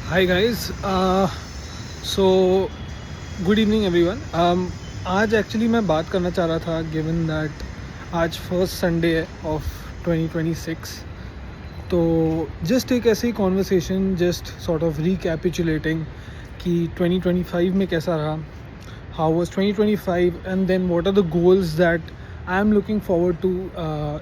Hi guys. So good evening everyone. आज actually मैं बात करना चाह रहा था गिवन दैट आज फर्स्ट संडे है ऑफ 2026. तो जस्ट एक ऐसी conversation, just sort of recapitulating कि 2025 में कैसा रहा, how was 2025 and then what are the goals that I am looking forward to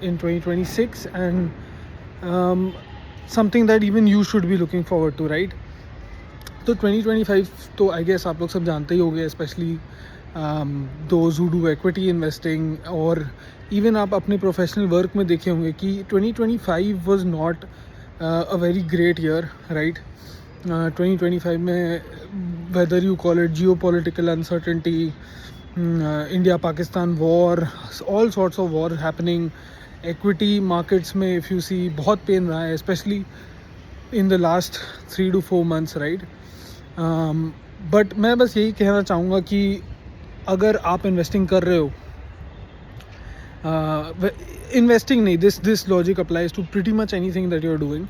in 2026 and something that even you should be looking forward to, right? तो 2025 तो I guess आप लोग सब जानते ही होंगे, specially those who do equity investing, और इवन आप अपने प्रोफेशनल वर्क में देखे होंगे कि 2025 was not a very great year, right? 2025 में whether you call it geopolitical uncertainty, India Pakistan war, all sorts of war happening, equity markets में इफ़ यू सी बहुत पेन रहा है, specially in the last 3 to 4 months, right? But मैं बस यही कहना चाहूँगा कि अगर आप इन्वेस्टिंग कर रहे हो, इन्वेस्टिंग नहीं, this logic applies to pretty much anything that you are doing.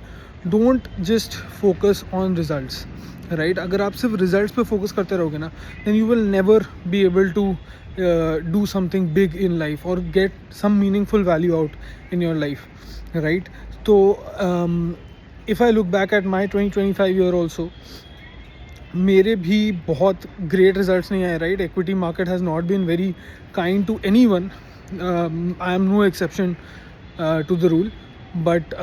Don't just focus on results, right? अगर आप सिर्फ रिजल्ट्स पे फोकस करते रहोगे ना, then you will never be able to do something big in life और get some meaningful value out in your life, right? तो if I look back at my 2025 year also, मेरे भी बहुत great results नहीं आए, right? Equity market has not been very kind to anyone. I am no exception to the rule. But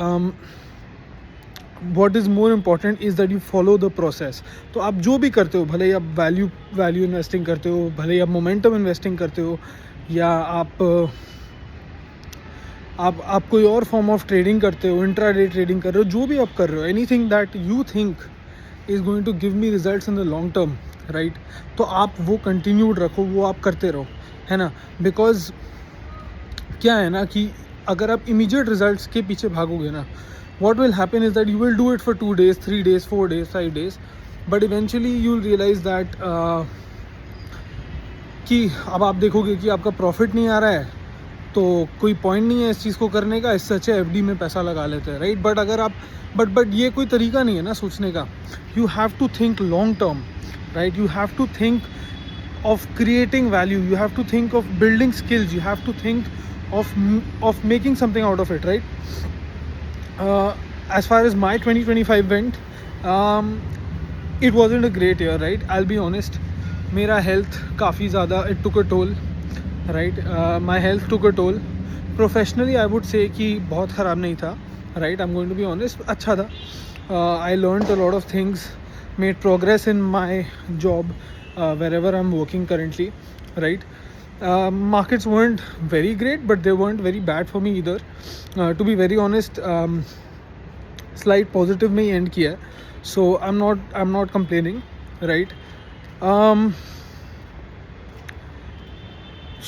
what is more important is that you follow the process. तो आप जो भी करते हो, भले ही आप value investing करते हो, भले ही आप momentum investing करते हो, या आप कोई और फॉर्म ऑफ ट्रेडिंग करते हो, इंट्राडे ट्रेडिंग कर रहे हो, जो भी आप कर रहे हो, anything that you think is going to give me results in the long term, right? तो आप वो कंटिन्यूड रखो, वो आप करते रहो, है ना? बिकॉज क्या है ना कि अगर आप इमीडिएट रिजल्ट्स के पीछे भागोगे ना, what will happen is that you will do it for 2 days, 3 days, 4 days, 5 days, but eventually you will realize that कि अब आप देखोगे कि आपका प्रॉफिट नहीं आ रहा है, तो कोई पॉइंट नहीं है इस चीज़ को करने का, इससे अच्छा एफडी में पैसा लगा लेते हैं, राइट? बट अगर आप बट ये कोई तरीका नहीं है ना सोचने का. You have to think long term, right? You have to think of creating value, you have to think of building skills, you have to think of making something out of it, right? As far as my 2025 went, it wasn't a great year, right? I'll be honest. मेरा health काफ़ी ज़्यादा it took a toll, right? My health took a toll. Professionally I would say कि बहुत ख़राब नहीं था, right? I'm going to be honest, अच्छा था. I learned a lot of things, made progress in my job, wherever I'm working currently, right? Markets weren't very great, but they weren't very bad for me either. To be very honest, slight positive में ही end किया है, so I'm not complaining, right?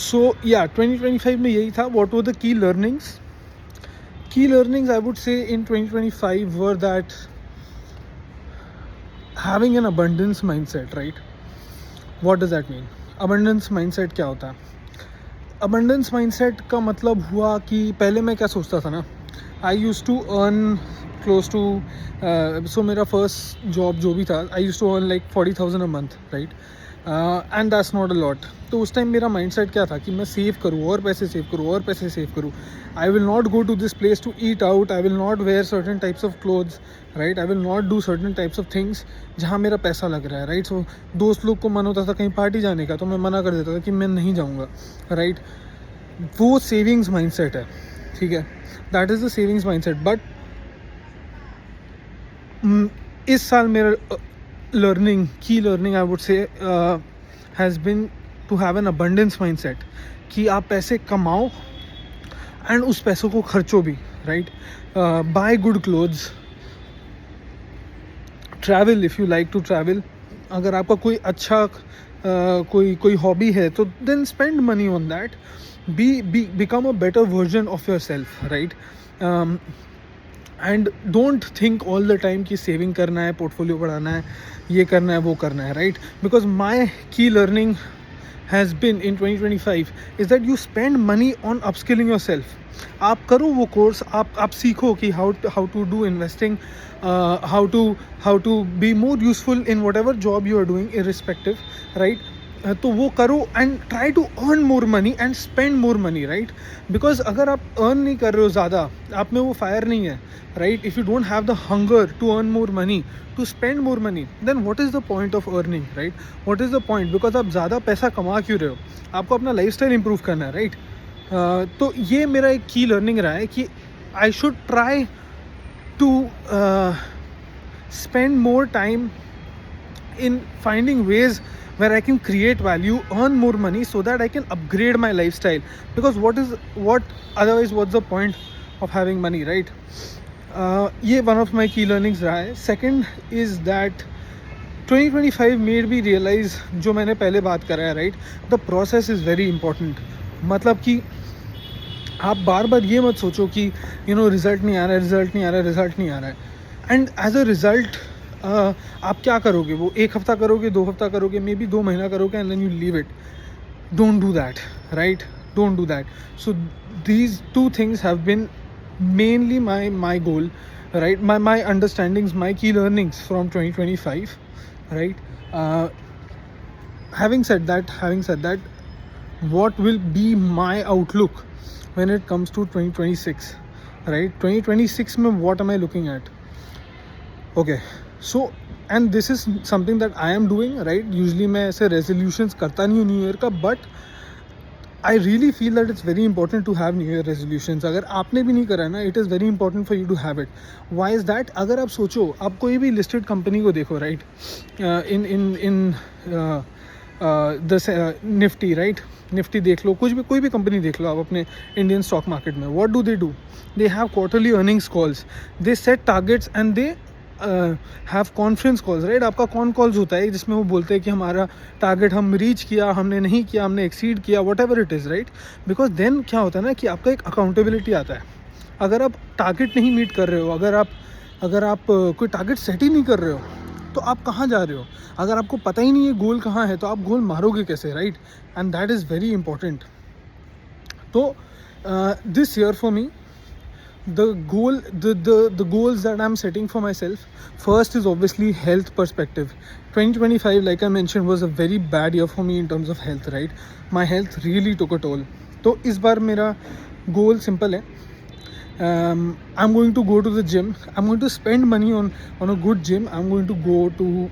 So yeah, 2025 में यही था. What were the key learnings? Key learnings I would say in 2025 were that having an abundance mindset, right? What does that mean? Abundance mindset क्या होता है? Abundance mindset का मतलब हुआ कि पहले मैं क्या सोचता था ना, I used to earn close to so मेरा first job जो भी था, I used to earn like 40,000 a month, right? And that's not a lot. तो उस टाइम मेरा mindset क्या था कि मैं सेव करूँ और पैसे सेव करूँ और पैसे सेव करूँ. I will not go to this place to eat out. I will not wear certain types of clothes, right? I will not do certain types of things जहाँ मेरा पैसा लग रहा है, right? So दोस्त लोग को मन होता था कहीं पार्टी जाने का, तो मैं मना कर देता था कि मैं नहीं जाऊँगा, right? वो सेविंग्स माइंडसेट है, ठीक है? That is the savings mindset. But इस साल मेरा की learning I would say has been to have an abundance mindset, कि आप पैसे कमाओ एंड उस पैसों को खर्चो भी, right? Buy good clothes, travel if you like to travel. अगर आपका कोई अच्छा कोई हॉबी है, तो then spend money on that. become a better version of yourself, right? And don't think all the time कि सेविंग करना है, पोर्टफोलियो बढ़ाना है, ये करना है, वो करना है, right? Because my key learning has been in 2025 is that you spend money on upskilling yourself. आप करो वो कोर्स, आप सीखो कि how to do investing, how to be more useful in whatever job you are doing irrespective, right. तो वो करो and try to earn more money and spend more money, right. Because अगर आप earn नहीं कर रहे हो ज़्यादा, आप में वो फायर नहीं है, right. If you don't have the hunger to earn more money, to spend more money, then what is the point of earning, right. What is the point, because आप ज़्यादा पैसा कमा क्यों रहे हो, आपको अपना लाइफ स्टाइल इम्प्रूव करना है, राइट. तो ये मेरा एक की लर्निंग रहा है कि I should try to spend more time in finding ways where I can create value, earn more money so that I can upgrade my lifestyle. Because otherwise what's the point of having money, right? ये one of my key learnings रहा है. Second is that 2025 made me realize जो मैंने पहले बात करा है, right, the process is very important. मतलब कि आप बार बार ये मत सोचो कि रिजल्ट नहीं आ रहा है, एंड एज अ रिज़ल्ट आप क्या करोगे, वो 1 हफ्ता करोगे, 2 हफ्ता करोगे, मे बी 2 महीना करोगे, and then you leave it. Don't do that, right. Don't do that. So these 2 things have been mainly my goal, right, my understandings, my key learnings from 2025, right. Having said that, what will be my outlook when it comes to 2026, right? 2026 mein what am I looking at? Okay, so and this is something that I am doing, right? Usually मैं ऐसे resolutions करता नहीं हूँ new year का, but I really feel that it's very important to have new year resolutions. अगर आपने भी नहीं करा ना, it is very important for you to have it. Why is that? अगर आप सोचो, आप कोई भी listed company को देखो, right? in Nifty, right. Nifty देख लो, कोई भी कंपनी देख लो आप अपने इंडियन स्टॉक मार्केट में. What do? They have quarterly earnings calls, they set targets and they have conference calls, right. आपका कॉन कॉल्स होता है जिसमें वो बोलते हैं कि हमारा टारगेट हम रीच किया, हमने नहीं किया, हमने एक्सीड किया, whatever it is, right. Because then क्या होता है ना कि आपका एक अकाउंटेबिलिटी आता है. अगर आप टारगेट नहीं मीट कर रहे हो, अगर आप कोई टारगेट सेट ही नहीं कर रहे हो, तो आप कहाँ जा रहे हो? अगर आपको पता ही नहीं है गोल कहाँ है, तो आप गोल मारोगे कैसे, right. And that is very important. तो this year for me, the goals that I'm setting for myself, first is obviously health perspective. 2025, like I mentioned, was a very bad year for me in terms of health, right. My health really took a toll. तो इस बार मेरा goal simple है. I'm going to go to the gym. I'm going to spend money on a good gym. I'm going to go to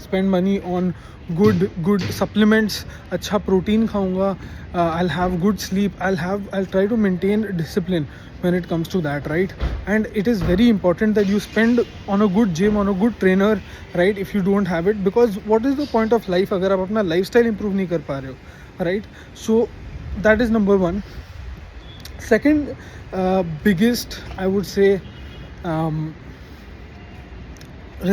spend money on good supplements. अच्छा protein खाऊंगा. I'll have good sleep. I'll try to maintain discipline when it comes to that, right. And it is very important that you spend on a good gym, on a good trainer, right, if you don't have it. Because what is the point of life अगर आप अपना lifestyle improve नहीं कर पा रहे हो, right. So that is number 1. Second biggest, I would say,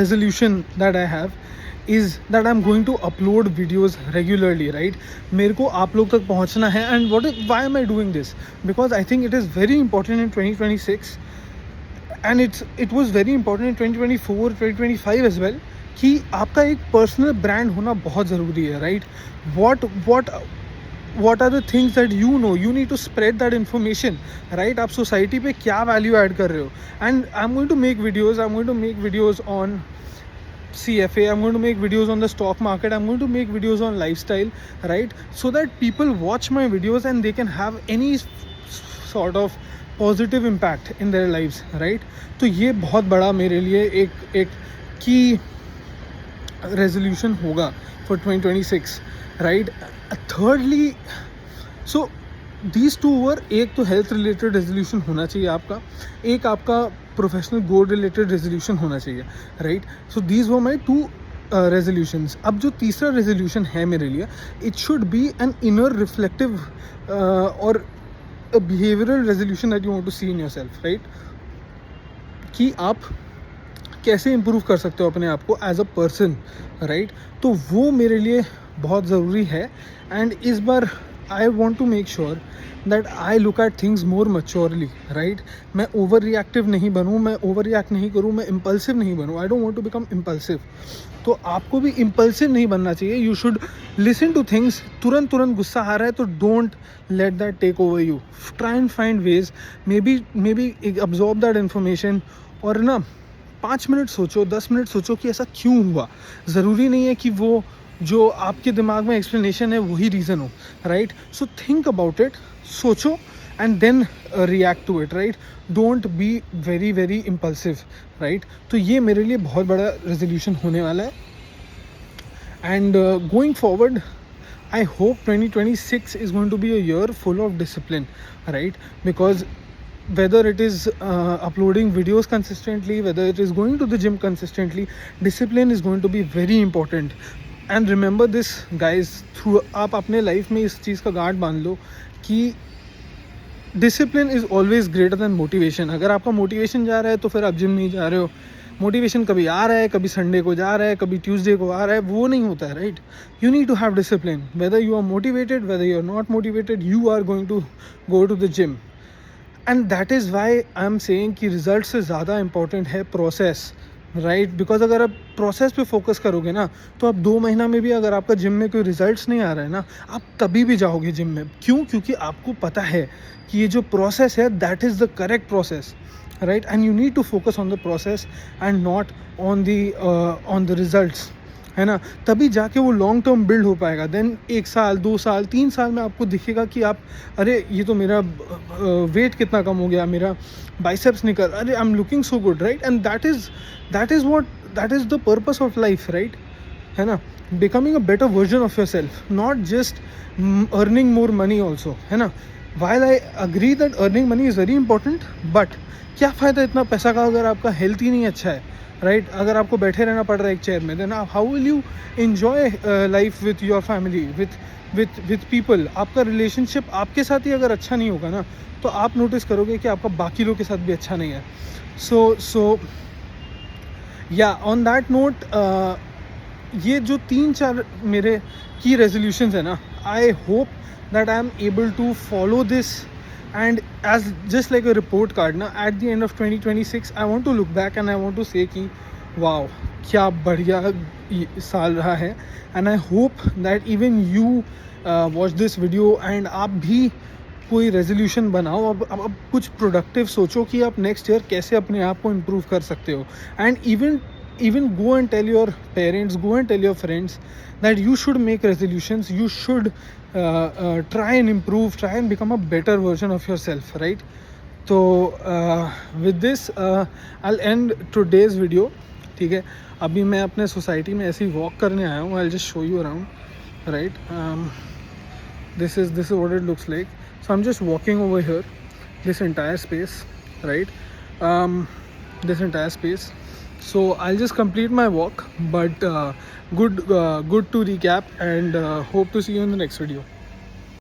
resolution that I have is that I'm going to upload videos regularly, right. मेरे को आप लोग तक पहुंचना है. And why am I doing this? Because I think it is very important in 2026, and it was very important in 2024, 2025 as well, कि आपका एक पर्सनल ब्रांड होना बहुत ज़रूरी है, right. what are the things that you need to spread that information, right. आप society पे क्या वैल्यू ऐड कर रहे हो. And I'm going to make videos on CFA, I'm going to make videos on the stock market, I'm going to make videos on lifestyle, right, so that people watch my videos and they can have any sort of positive impact in their lives, right. तो ये बहुत बड़ा मेरे लिए एक की resolution होगा for 2026, right. Thirdly, so these two were, एक तो हेल्थ रिलेटेड रेजोल्यूशन होना चाहिए आपका, एक आपका प्रोफेशनल गोल रिलेटेड रेजोल्यूशन होना चाहिए, right. So these were my 2 resolutions. अब जो तीसरा रेजोल्यूशन है मेरे लिए, it should be an inner reflective और behavioural resolution that you want to see in yourself, right. कि आप कैसे इम्प्रूव कर सकते हो अपने आप को एज अ पर्सन, राइट. तो वो मेरे लिए बहुत ज़रूरी है. एंड इस बार I want to make sure that I look at things more maturely, right? मैं ओवर रिएक्टिव नहीं बनूँ, मैं ओवर रिएक्ट नहीं करूँ, मैं इम्पल्सिव नहीं बनूँ. I don't want to become impulsive. तो आपको भी इम्पल्सिव नहीं बनना चाहिए. You should listen to things. तुरंत गुस्सा आ रहा है तो don't let that take over you. Try and find ways. Maybe absorb that information. और ना 5 मिनट सोचो, 10 मिनट सोचो कि ऐसा क्यों हुआ. ज़रूरी नहीं है कि वो जो आपके दिमाग में एक्सप्लेनेशन है वही रीज़न हो, right? So think about it, सोचो and then react to it, right? Don't be very impulsive, right? तो ये मेरे लिए बहुत बड़ा रेजोल्यूशन होने वाला है. And going forward, I hope 2026 is going to be a year full of discipline, right? Because whether it is uploading videos consistently, whether it is going to the gym consistently, discipline is going to be very important. And remember this, guys, through आप अपने life में इस चीज़ का गांठ बांध लो कि discipline is always greater than motivation. अगर आपका मोटिवेशन जा रहा है तो फिर आप जिम नहीं जा रहे हो. मोटिवेशन कभी आ रहा है, कभी संडे को जा रहा है, कभी ट्यूसडे को आ रहा है, वो नहीं होता है, right? You need to have discipline. Whether you are motivated, whether you are not motivated, you are going to go to the gym. And that is why I am saying कि result से ज़्यादा important है process, right? Because अगर आप process पे focus करोगे ना तो आप 2 महीना में भी अगर आपका जिम में कोई रिजल्ट्स नहीं आ रहा है ना, आप तभी भी जाओगे जिम में. क्यों? क्योंकि आपको पता है कि ये जो प्रोसेस है that is the correct process, right? And you need to focus on the process and not on the results, है ना? तभी जाके वो लॉन्ग टर्म बिल्ड हो पाएगा. देन 1 साल, 2 साल, 3 साल में आपको दिखेगा कि आप, अरे ये तो मेरा वेट कितना कम हो गया, मेरा बाइसेप्स निकल, अरे आई am looking so good, right? And that is the purpose of life, right? है ना? Becoming a better version of your self, not just earning more money also, है ना? While I agree that earning money is very important, but क्या फ़ायदा इतना पैसा का अगर आपका हेल्थ ही नहीं अच्छा है, राइट? अगर आपको बैठे रहना पड़ रहा है एक चेयर में, then how will you enjoy life with your family, with people? आपका रिलेशनशिप आपके साथ ही अगर अच्छा नहीं होगा ना, तो आप नोटिस करोगे कि आपका बाकी लोग के साथ भी अच्छा नहीं है. सो या ऑन दैट नोट, ये जो 3-4 मेरे की रेजोल्यूशंस है ना, I hope that I am able to follow this, and as just like a report card na, at the end of 2026 I want to look back and I want to say कि wow, क्या बढ़िया साल रहा है. and I hope that even you watch this video and आप भी कोई resolution बनाओ. अब कुछ प्रोडक्टिव सोचो कि आप नेक्स्ट ईयर कैसे अपने आप को इम्प्रूव कर सकते हो. And even go and tell your parents, go and tell your friends that you should make resolutions, you should try and improve, try and become a better version of yourself, right? So with this I'll end today's video. ठीक है, अभी मैं अपने society में ऐसे ही walk करने आया हूँ. I'll just show you around, right? This is what it looks like. So I'm just walking over here, this entire space, right? This entire space. So I'll just complete my walk, but good to recap, and hope to see you in the next video.